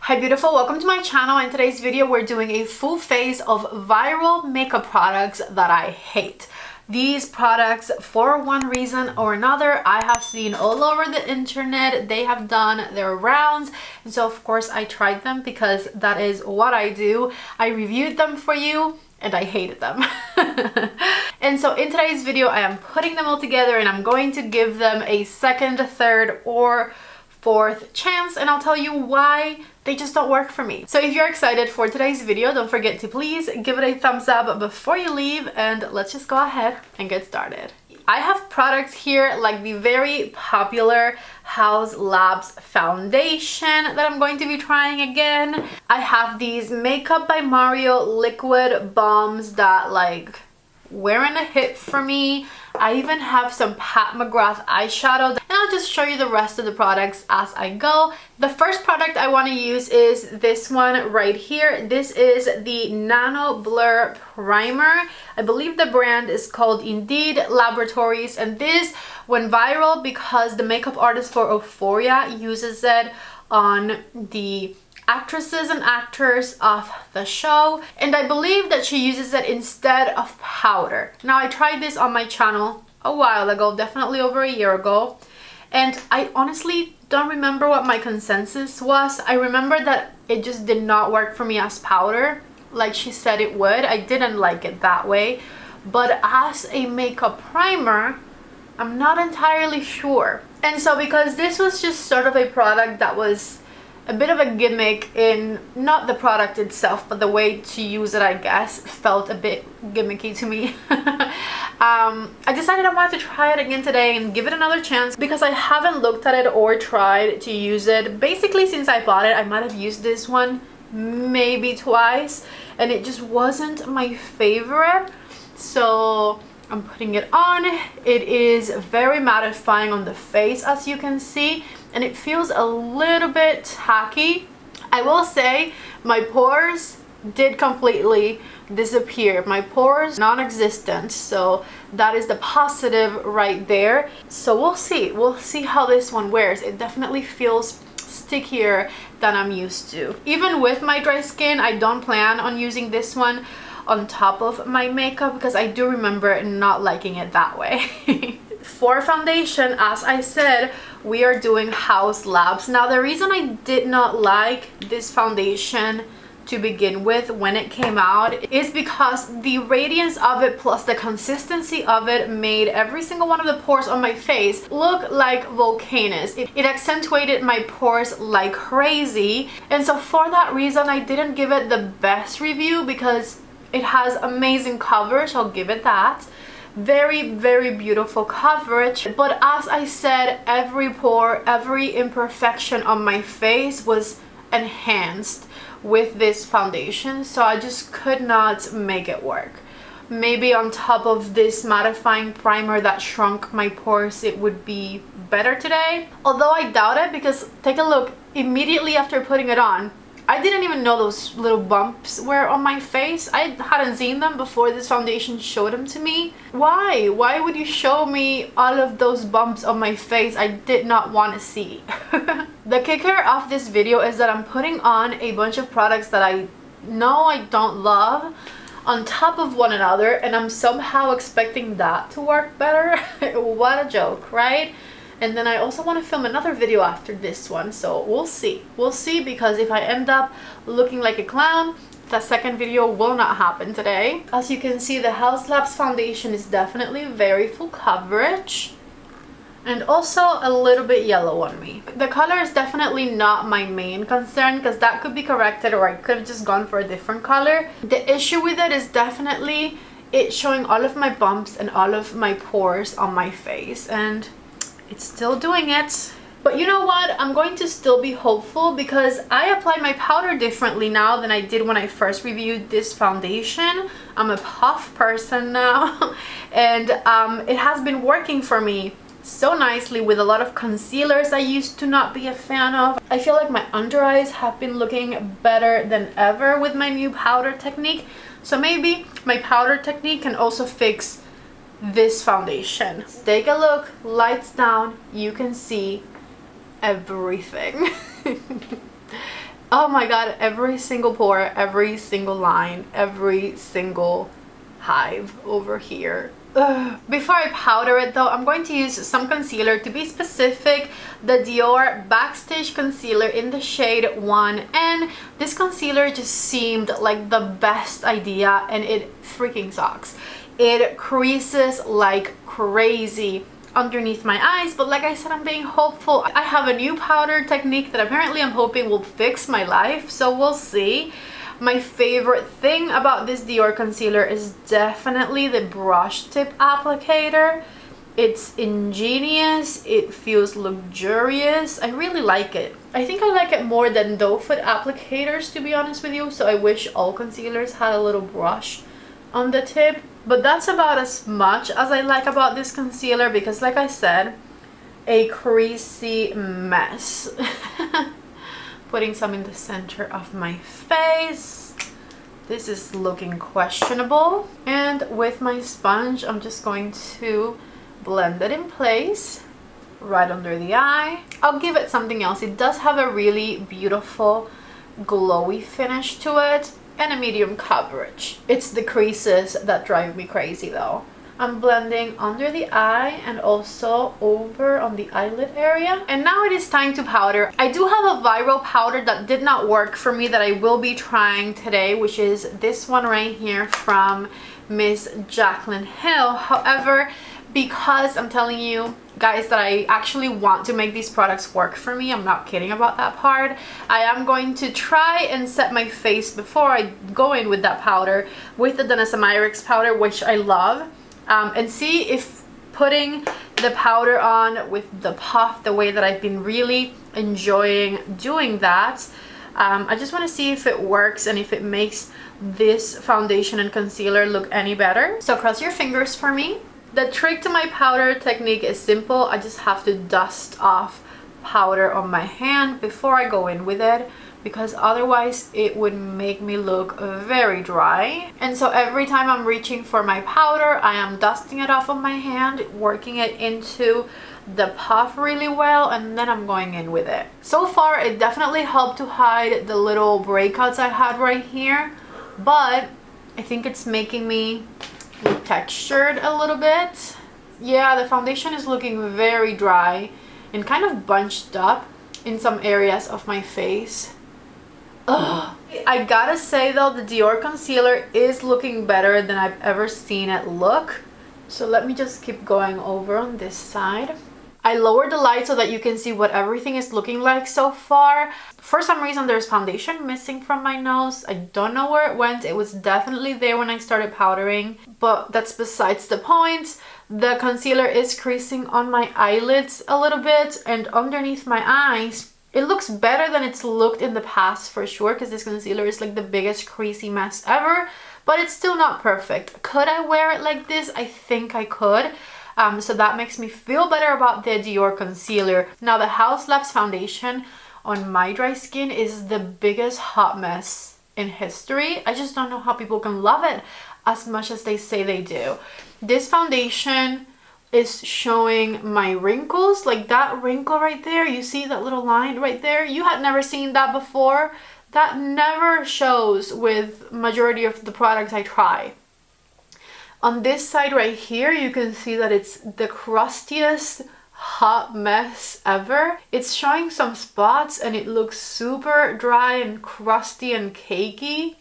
Hi beautiful, welcome to my channel. In today's video we're doing a full face of viral makeup products that I hate. These products, for one reason or another, I have seen all over the internet. They have done their rounds, and so of course I tried them because that is what I do. I reviewed them for you and I hated them. And so in today's video I am putting them all together and I'm going to give them a second, third, or fourth chance, and I'll tell you why they just don't work for me. So if you're excited for today's video, don't forget to please give it a thumbs up before you leave, and let's just go ahead and get started. I have products here like the very popular Haus Labs foundation that I'm going to be trying again. I have these Makeup by Mario liquid balms that like wearing a hit for me. I even have some Pat McGrath eyeshadow, and I'll just show you the rest of the products as I go. The first product I want to use is this one right here. This is the Nano Blur Primer. I believe the brand is called Indeed Laboratories, and this went viral because the makeup artist for Euphoria uses it on the actresses and actors of the show, and I believe that she uses it instead of powder. Now I tried this on my channel a while ago, definitely over a year ago, and I honestly don't remember what my consensus was. I remember that it just did not work for me as powder like she said it would. I didn't like it that way, but as a makeup primer I'm not entirely sure. And so because this was just sort of a product that was a bit of a gimmick in not the product itself, but the way to use it, I guess, felt a bit gimmicky to me. I decided I wanted to try it again today and give it another chance because I haven't looked at it or tried to use it. Basically, since I bought it, I might have used this one maybe twice, and it just wasn't my favorite. So I'm putting it on. It is very mattifying on the face, as you can see, and it feels a little bit tacky. I will say my pores did completely disappear. My pores non-existent, so that is the positive right there. So we'll see how this one wears. It definitely feels stickier than I'm used to. Even with my dry skin, I don't plan on using this one on top of my makeup because I do remember not liking it that way. For foundation, as I said, we are doing Haus Labs. Now the reason I did not like this foundation to begin with when it came out is because the radiance of it plus the consistency of it made every single one of the pores on my face look like volcanoes. It accentuated my pores like crazy, and so for that reason I didn't give it the best review because it has amazing coverage, I'll give it that. Very, very beautiful coverage, but as I said, every pore, every imperfection on my face was enhanced with this foundation, so I just could not make it work. Maybe on top of this mattifying primer that shrunk my pores, it would be better today, although I doubt it because take a look. Immediately after putting it on, I didn't even know those little bumps were on my face. I hadn't seen them before this foundation showed them to me. Why? Why would you show me all of those bumps on my face I did not want to see? The kicker of this video is that I'm putting on a bunch of products that I know I don't love on top of one another, and I'm somehow expecting that to work better. What a joke, right? And then I also want to film another video after this one, so we'll see. We'll see, because if I end up looking like a clown, that second video will not happen today. As you can see, the Haus Labs foundation is definitely very full coverage and also a little bit yellow on me. The color is definitely not my main concern because that could be corrected, or I could have just gone for a different color. The issue with it is definitely it showing all of my bumps and all of my pores on my face, and it's still doing it. But you know what? I'm going to still be hopeful because I apply my powder differently now than I did when I first reviewed this foundation. I'm a puff person now and it has been working for me so nicely with a lot of concealers I used to not be a fan of. I feel like my under eyes have been looking better than ever with my new powder technique. So maybe my powder technique can also fix this foundation. Take a look, lights down, you can see everything. Oh my god, every single pore, every single line, every single hive over here. Ugh. Before I powder it though, I'm going to use some concealer, to be specific, the Dior Backstage Concealer in the shade 1N. This concealer just seemed like the best idea, and it freaking sucks. It creases like crazy underneath my eyes, but like I said, I'm being hopeful. I have a new powder technique that apparently I'm hoping will fix my life, so we'll see. My favorite thing about this Dior concealer is definitely the brush tip applicator. It's ingenious, it feels luxurious. I really like it. I think I like it more than doe foot applicators, to be honest with you, so I wish all concealers had a little brush on the tip. But that's about as much as I like about this concealer, because like I said, a creasy mess. Putting some in the center of my face. This is looking questionable. And with my sponge, I'm just going to blend it in place right under the eye. I'll give it something else. It does have a really beautiful glowy finish to it, and a medium coverage. It's the creases that drive me crazy though. I'm blending under the eye and also over on the eyelid area. And now it is time to powder. I do have a viral powder that did not work for me that I will be trying today, which is this one right here from Miss Jaclyn Hill. However, because I'm telling you guys that I actually want to make these products work for me, I'm not kidding about that part, I am going to try and set my face before I go in with that powder with the Danessa Myricks powder, which I love, and see if putting the powder on with the puff, the way that I've been really enjoying doing that, I just want to see if it works and if it makes this foundation and concealer look any better. So cross your fingers for me. The trick to my powder technique is simple. I just have to dust off powder on my hand before I go in with it, because otherwise it would make me look very dry. And so every time I'm reaching for my powder, I am dusting it off on my hand, working it into the puff really well, and then I'm going in with it. So far it definitely helped to hide the little breakouts I had right here, but I think it's making me textured a little bit. Yeah, the foundation is looking very dry and kind of bunched up in some areas of my face. Ugh. I gotta say though, the Dior concealer is looking better than I've ever seen it look. So let me just keep going over on this side. I lowered the light so that you can see what everything is looking like so far. For some reason, there's foundation missing from my nose. I don't know where it went. It was definitely there when I started powdering, but that's besides the point. The concealer is creasing on my eyelids a little bit and underneath my eyes. It looks better than it's looked in the past for sure, because this concealer is like the biggest creasy mess ever, but it's still not perfect. Could I wear it like this? I think I could. So that makes me feel better about the Dior concealer. Now the House Labs foundation on my dry skin is the biggest hot mess in history. I just don't know how people can love it as much as they say they do. This foundation is showing my wrinkles, like that wrinkle right there. You see that little line right there? You had never seen that before. That never shows with majority of the products I try. On this side right here, you can see that it's the crustiest hot mess ever. It's showing some spots and it looks super dry and crusty and cakey.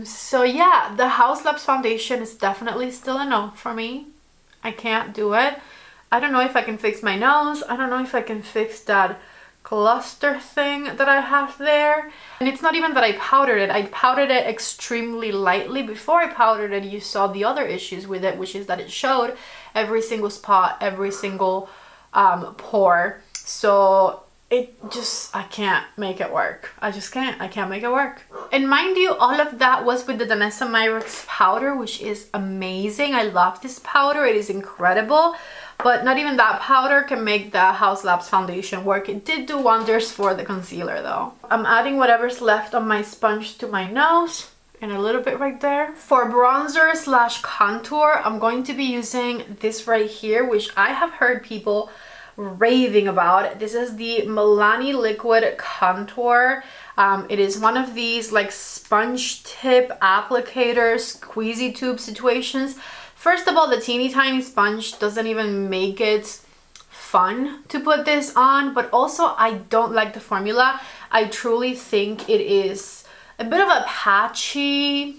So yeah, the House Labs foundation is definitely still a no for me. I can't do it. I don't know if I can fix my nose. I don't know if I can fix that cluster thing that I have there. And it's not even that I powdered it. I powdered it extremely lightly. Before I powdered it, you saw the other issues with it, which is that it showed every single spot, every single pore. So it just, I can't make it work. I just can't. I can't make it work. And mind you, all of that was with the Danessa Myricks powder, which is amazing. I love this powder. It is incredible. But not even that powder can make the House Labs foundation work. It did do wonders for the concealer though. I'm adding whatever's left on my sponge to my nose and a little bit right there. For bronzer slash contour, I'm going to be using this right here, which I have heard people raving about. This is the Milani Liquid Contour. It is one of these like sponge tip applicator squeezy tube situations. First of all, the teeny tiny sponge doesn't even make it fun to put this on, but also I don't like the formula. I truly think it is a bit of a patchy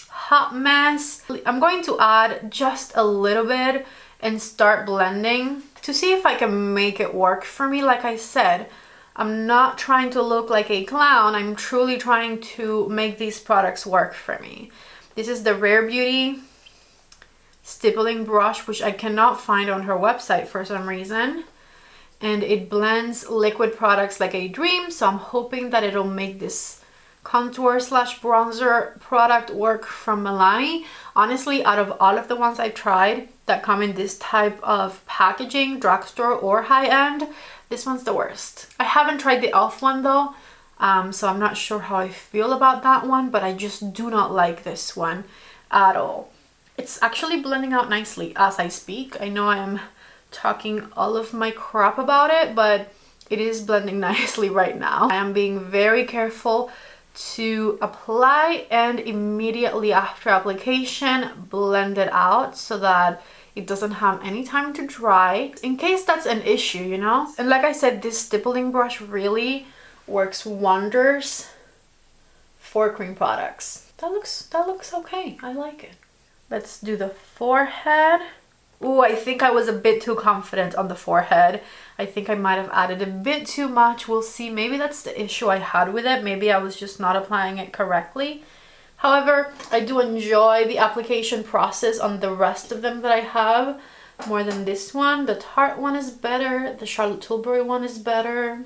hot mess. I'm going to add just a little bit and start blending to see if I can make it work for me. Like I said, I'm not trying to look like a clown. I'm truly trying to make these products work for me. This is the Rare Beauty stippling brush, which I cannot find on her website for some reason. And it blends liquid products like a dream. So I'm hoping that it'll make this contour slash bronzer product work from Milani. Honestly, out of all of the ones I've tried that come in this type of packaging, drugstore or high-end, this one's the worst. I haven't tried the e.l.f. one though, so I'm not sure how I feel about that one, but I just do not like this one at all. It's actually blending out nicely as I speak. I know I am talking all of my crap about it, but it is blending nicely right now. I am being very careful to apply and immediately after application blend it out so that it doesn't have any time to dry, in case that's an issue, you know. And like I said, this stippling brush really works wonders for cream products. That looks okay. I like it. Let's do the forehead. Ooh, I think I was a bit too confident on the forehead. I think I might have added a bit too much. We'll see. Maybe that's the issue I had with it. Maybe I was just not applying it correctly. However, I do enjoy the application process on the rest of them that I have more than this one. The Tarte one is better. The Charlotte Tilbury one is better.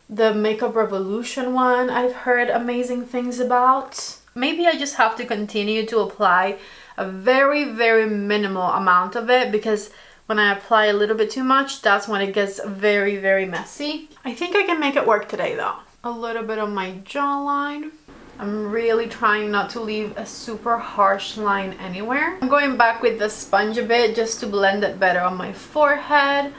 The Makeup Revolution one I've heard amazing things about. Maybe I just have to continue to apply a very, very minimal amount of it, because when I apply a little bit too much, that's when it gets very, very messy. I think I can make it work today though. A little bit on my jawline. I'm really trying not to leave a super harsh line anywhere. I'm going back with the sponge a bit just to blend it better on my forehead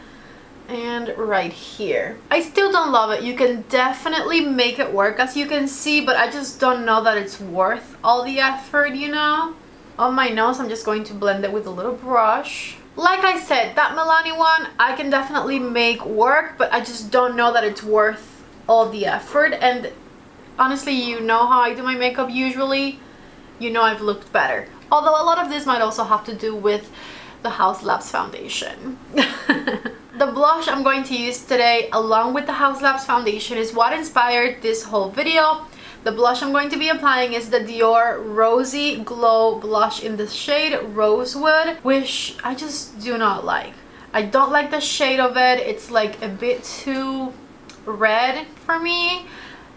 and right here. I still don't love it. You can definitely make it work as you can see, but I just don't know that it's worth all the effort, you know? On my nose, I'm just going to blend it with a little brush. Like I said, that Milani one, I can definitely make work, but I just don't know that it's worth all the effort. And honestly, you know how I do my makeup usually. You know I've looked better. Although a lot of this might also have to do with the House Labs foundation. The blush I'm going to use today along with the House Labs foundation is what inspired this whole video. The blush I'm going to be applying is the Dior Rosy Glow blush in the shade Rosewood, which I just do not like. I don't like the shade of it. It's like a bit too red for me.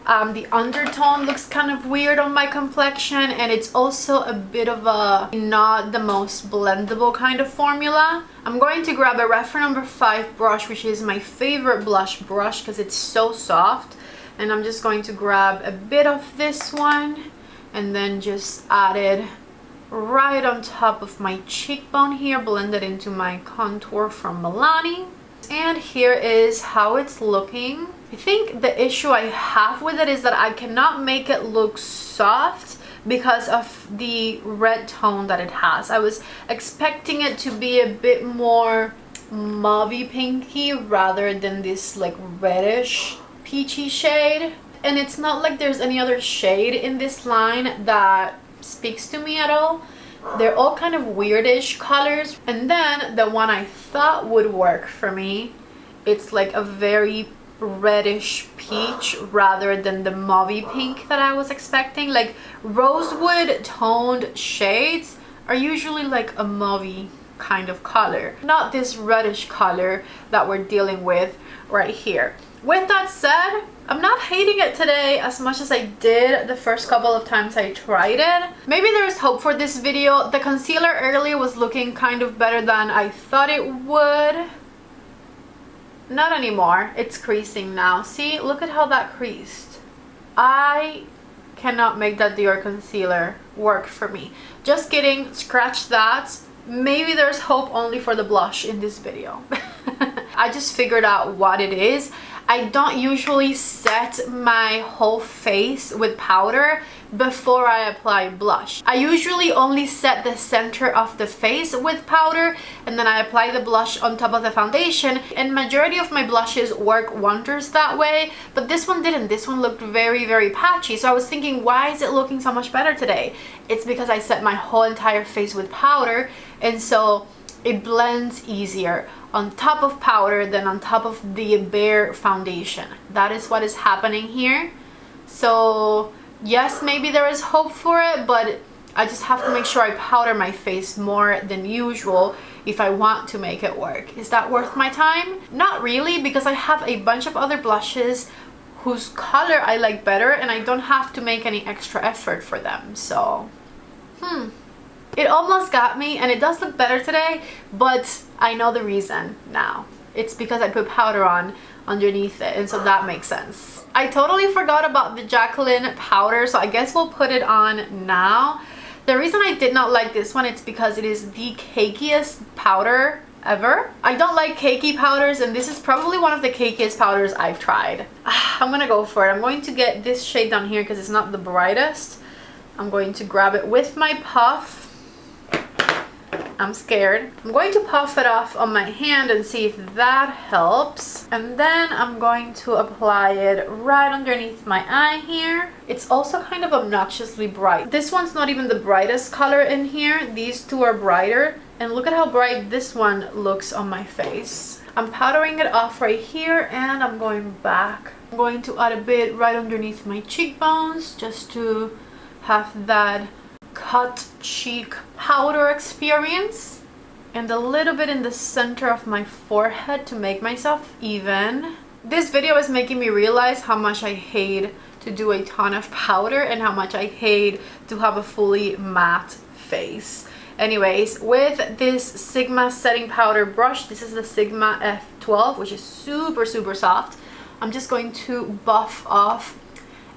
The undertone looks kind of weird on my complexion, and it's also a bit of a not the most blendable kind of formula. I'm going to grab a Refer number 5 brush, which is my favorite blush brush because it's so soft. And I'm just going to grab a bit of this one and then just add it right on top of my cheekbone here, blend it into my contour from Milani. And here is how it's looking. I think the issue I have with it is that I cannot make it look soft because of the red tone that it has. I was expecting it to be a bit more mauvey pinky rather than this like reddish peachy shade. And it's not like there's any other shade in this line that speaks to me at all. They're all kind of weirdish colors. And then the one I thought would work for me, it's like a very reddish peach rather than the mauvey pink that I was expecting. Like rosewood toned shades are usually like a mauvey kind of color, not this reddish color that we're dealing with right here. With that said, I'm not hating it today as much as I did the first couple of times I tried it. Maybe there's hope for this video. The concealer earlier was looking kind of better than I thought it would. Not anymore. It's creasing now. See, look at how that creased. I cannot make that Dior concealer work for me. Just kidding, scratch that. Maybe there's hope only for the blush in this video. I just figured out what it is. I I don't usually set my whole face with powder before I apply blush. I usually only set the center of the face with powder, and then I apply the blush on top of the foundation, and majority of my blushes work wonders that way, but this one didn't. This one looked very, very patchy, so I was thinking, why is it looking so much better today? It's because I set my whole entire face with powder, and so it blends easier on top of powder than on top of the bare foundation. That is what is happening here. So yes, maybe there is hope for it, but I just have to make sure I powder my face more than usual if I want to make it work. Is that worth my time? Not really, because I have a bunch of other blushes whose color I like better, and I don't have to make any extra effort for them. So it almost got me, and it does look better today, but I know the reason now. It's because I put powder on underneath it, and so that makes sense. I totally forgot about the Jacqueline powder, so I guess we'll put it on now. The reason I did not like this one, it's because it is the cakiest powder ever. I don't like cakey powders, and this is probably one of the cakiest powders I've tried. I'm gonna go for it. I'm going to get this shade down here because it's not the brightest. I'm going to grab it with my puff. I'm scared. I'm going to puff it off on my hand and see if that helps. And then I'm going to apply it right underneath my eye here. It's also kind of obnoxiously bright. This one's not even the brightest color in here. These two are brighter. And look at how bright this one looks on my face. I'm powdering it off right here, and I'm going back. I'm going to add a bit right underneath my cheekbones just to have that cut cheek powder experience, and a little bit in the center of my forehead to make myself even. This video is making me realize how much I hate to do a ton of powder and how much I hate to have a fully matte face. Anyways, with this Sigma setting powder brush, this is the Sigma F12, which is super, super soft. I'm just going to buff off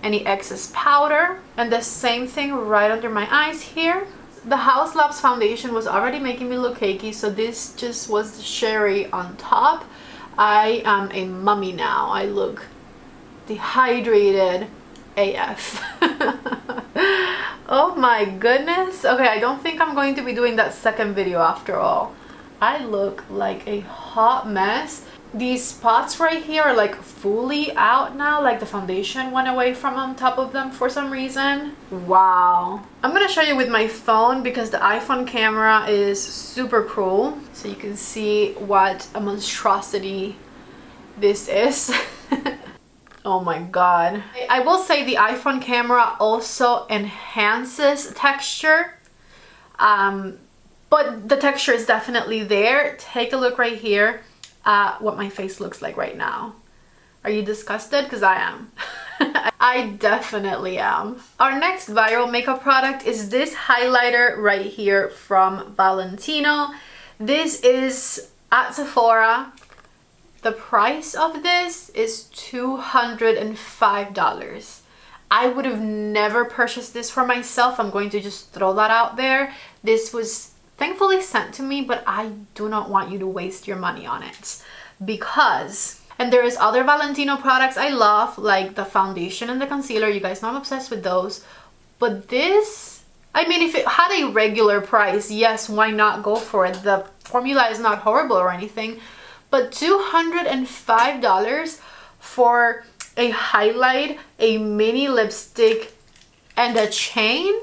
any excess powder, and the same thing right under my eyes here. The House Labs foundation was already making me look cakey, so this just was the cherry on top. I am a mummy now. I look dehydrated AF. Oh my goodness. Okay, I don't think I'm going to be doing that second video after all. I look like a hot mess. These spots right here are like fully out now, like the foundation went away from on top of them for some reason. Wow. I'm gonna show you with my phone because the iPhone camera is super cool, so you can see what a monstrosity this is. Oh my god. I will say the iPhone camera also enhances texture, but the texture is definitely there. Take a look right here at what my face looks like right now. Are you disgusted? Because I am. I definitely am. Our next viral makeup product is this highlighter right here from Valentino. This is at Sephora. The price of this is $205. I would have never purchased this for myself. I'm going to just throw that out there. This was thankfully sent to me, but I do not want you to waste your money on it because, and there is other Valentino products I love, like the foundation and the concealer. You guys know I'm obsessed with those, but this, I mean, if it had a regular price, yes, why not go for it? The formula is not horrible or anything, but $205 for a highlight, a mini lipstick, and a chain?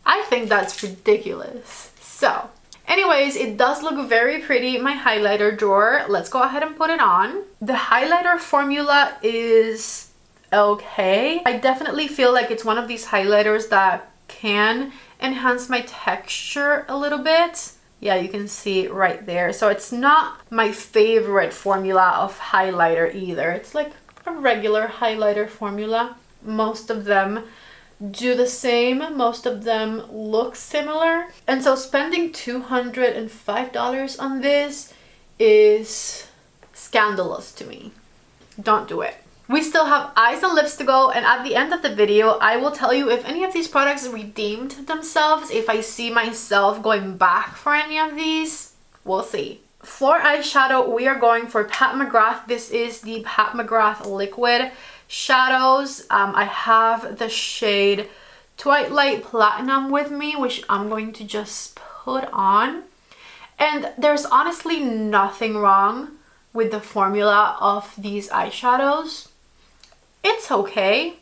I think that's ridiculous. So anyways, it does look very pretty, my highlighter drawer. Let's go ahead and put it on. The highlighter formula is okay. I definitely feel like it's one of these highlighters that can enhance my texture a little bit. Yeah, you can see right there. So it's not my favorite formula of highlighter either. It's like a regular highlighter formula. Most of them do the same. Most of them look similar. And so spending $205 on this is scandalous to me. Don't do it. We still have eyes and lips to go, and at the end of the video I will tell you if any of these products redeemed themselves, if I see myself going back for any of these. We'll see. For eyeshadow, we are going for Pat McGrath. This is the Pat McGrath Liquid Shadows. I have the shade Twilight Platinum with me, which I'm going to just put on. And there's honestly nothing wrong with the formula of these eyeshadows. It's okay.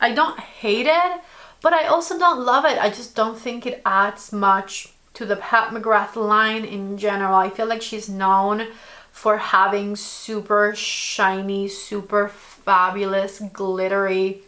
I don't hate it, but I also don't love it. I just don't think it adds much to the Pat McGrath line in general. I feel like she's known for having super shiny, super fabulous, glittery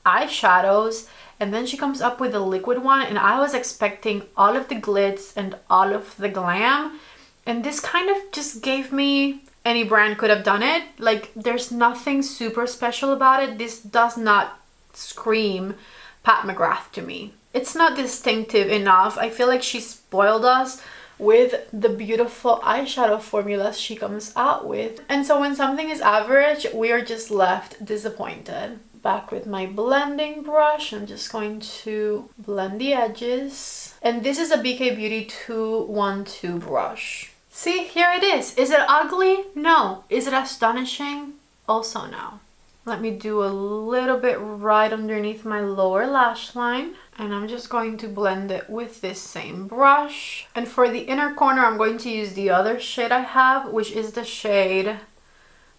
eyeshadows, and then she comes up with a liquid one, and I was expecting all of the glitz and all of the glam, and this kind of just gave me, any brand could have done it. Like, there's nothing super special about it. This does not scream Pat McGrath to me. It's not distinctive enough. I feel like she spoiled us with the beautiful eyeshadow formulas she comes out with. And so when something is average, we are just left disappointed. Back with my blending brush, I'm just going to blend the edges. And this is a BK Beauty 212 brush. See, here it is. Is it ugly? No. Is it astonishing? Also no. Let me do a little bit right underneath my lower lash line, and I'm just going to blend it with this same brush. And for the inner corner, I'm going to use the other shade I have, which is the shade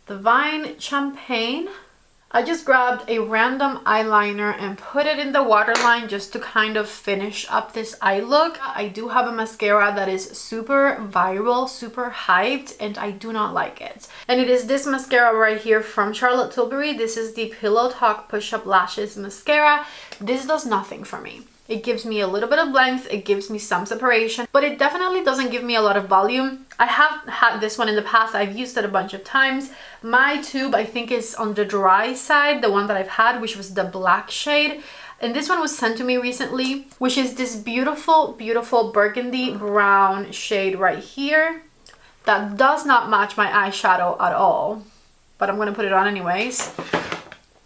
Divine Champagne. I just grabbed a random eyeliner and put it in the waterline just to kind of finish up this eye look. I do have a mascara that is super viral, super hyped, and I do not like it. And it is this mascara right here from Charlotte Tilbury. This is the Pillow Talk Push Up Lashes Mascara. This does nothing for me. It gives me a little bit of length, it gives me some separation, but it definitely doesn't give me a lot of volume. I have had this one in the past, I've used it a bunch of times. My tube, I think, is on the dry side, the one that I've had, which was the black shade. And this one was sent to me recently, which is this beautiful, beautiful burgundy brown shade right here. That does not match my eyeshadow at all, but I'm gonna put it on anyways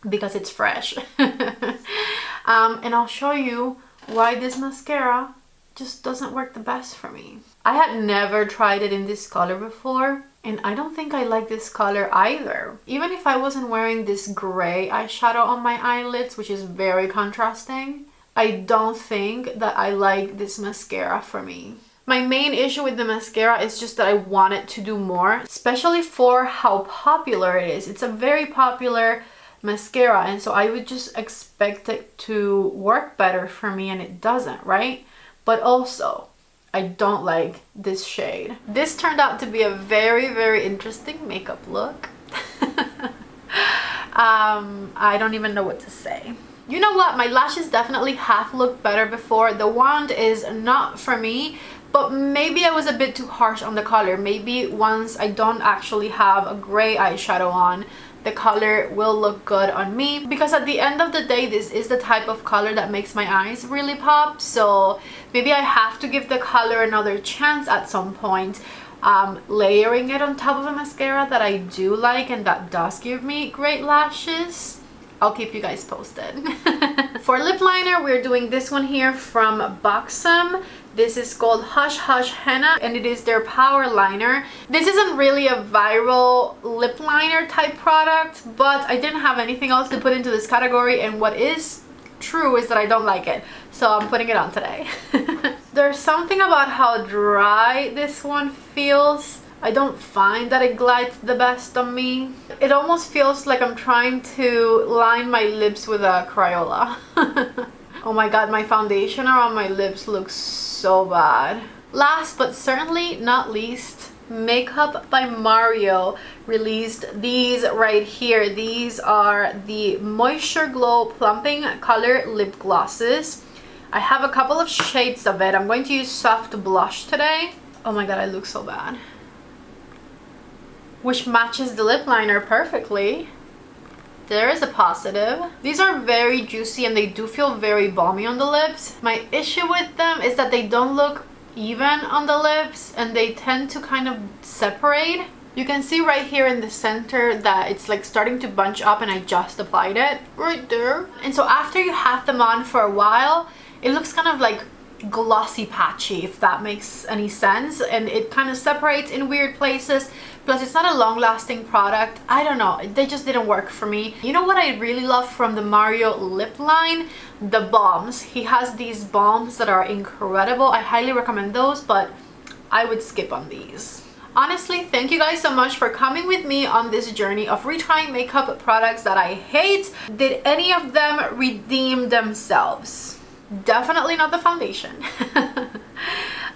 because it's fresh. And I'll show you why this mascara just doesn't work the best for me. I had never tried it in this color before, and I don't think I like this color either. Even if I wasn't wearing this gray eyeshadow on my eyelids, which is very contrasting, I don't think that I like this mascara for me. My main issue with the mascara is just that I want it to do more, especially for how popular it is. It's a very popular mascara, and so I would just expect it to work better for me, and it doesn't, right? But also, I don't like this shade. This turned out to be a very, very interesting makeup look. I don't even know what to say. You know what? My lashes definitely have looked better before. The wand is not for me, but maybe I was a bit too harsh on the color. Maybe once I don't actually have a gray eyeshadow on, the color will look good on me, because at the end of the day, this is the type of color that makes my eyes really pop. So maybe I have to give the color another chance at some point, layering it on top of a mascara that I do like and that does give me great lashes. I'll keep you guys posted. For lip liner, we're doing this one here from Buxom. This is called Hush Hush Henna, and it is their power liner. This isn't really a viral lip liner type product, but I didn't have anything else to put into this category, and what is true is that I don't like it, so I'm putting it on today. There's something about how dry this one feels. I don't find that it glides the best on me. It almost feels like I'm trying to line my lips with a Crayola. Oh my god, my foundation around my lips looks so bad. Last but certainly not least, Makeup by Mario released these right here. These are the Moisture Glow Plumping Color Lip Glosses. I have a couple of shades of it. I'm going to use Soft Blush today. Oh my god, I look so bad. Which matches the lip liner perfectly. There is a positive. These are very juicy and they do feel very balmy on the lips. My issue with them is that they don't look even on the lips and they tend to kind of separate. You can see right here in the center that it's like starting to bunch up, and I just applied it right there. And so after you have them on for a while, it looks kind of like glossy patchy, if that makes any sense, and it kind of separates in weird places. Plus it's not a long-lasting product. I don't know, they just didn't work for me. You know what I really love from the Mario lip line? The balms. He has these balms that are incredible. I highly recommend those, but I would skip on these. Honestly, thank you guys so much for coming with me on this journey of retrying makeup products that I hate. Did any of them redeem themselves? Definitely not the foundation.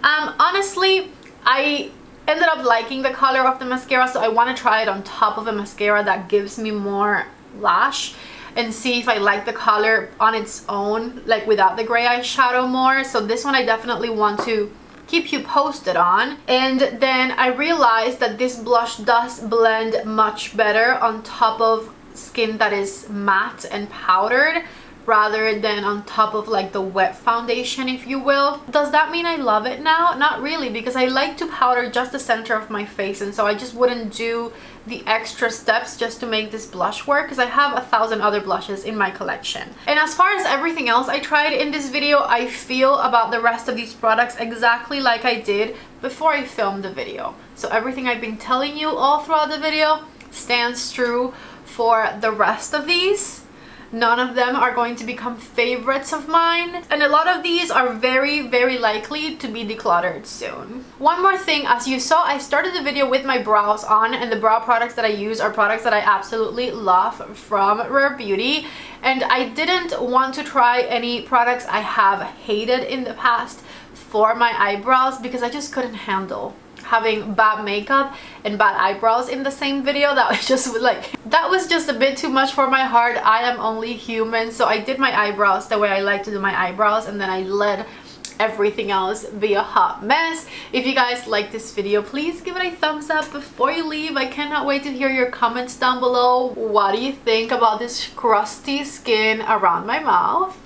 Honestly, I ended up liking the color of the mascara, so I want to try it on top of a mascara that gives me more lash and see if I like the color on its own, like without the gray eyeshadow more. So this one I definitely want to keep you posted on. And then I realized that this blush does blend much better on top of skin that is matte and powdered, rather than on top of like the wet foundation, if you will. Does that mean I love it now? Not really, because I like to powder just the center of my face, and so I just wouldn't do the extra steps just to make this blush work, because I have 1,000 other blushes in my collection. And as far as everything else I tried in this video, I feel about the rest of these products exactly like I did before I filmed the video. So everything I've been telling you all throughout the video stands true for the rest of these. None of them are going to become favorites of mine, and a lot of these are very likely to be decluttered soon. One more thing, as you saw, I started the video with my brows on, and the brow products that I use are products that I absolutely love from Rare Beauty, and I didn't want to try any products I have hated in the past for my eyebrows because I just couldn't handle having bad makeup and bad eyebrows in the same video. That was just a bit too much for my heart. I am only human, so I did my eyebrows the way I like to do my eyebrows, and then I let everything else be a hot mess. If you guys like this video, please give it a thumbs up before you leave. I cannot wait to hear your comments down below. What do you think about this crusty skin around my mouth?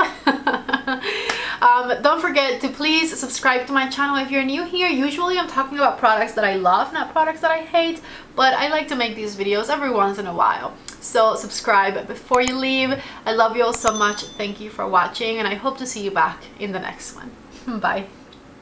Don't forget to please subscribe to my channel if you're new here. Usually I'm talking about products that I love, not products that I hate, but I like to make these videos every once in a while. So subscribe before you leave. I love you all so much. Thank you for watching, and I hope to see you back in the next one. Bye.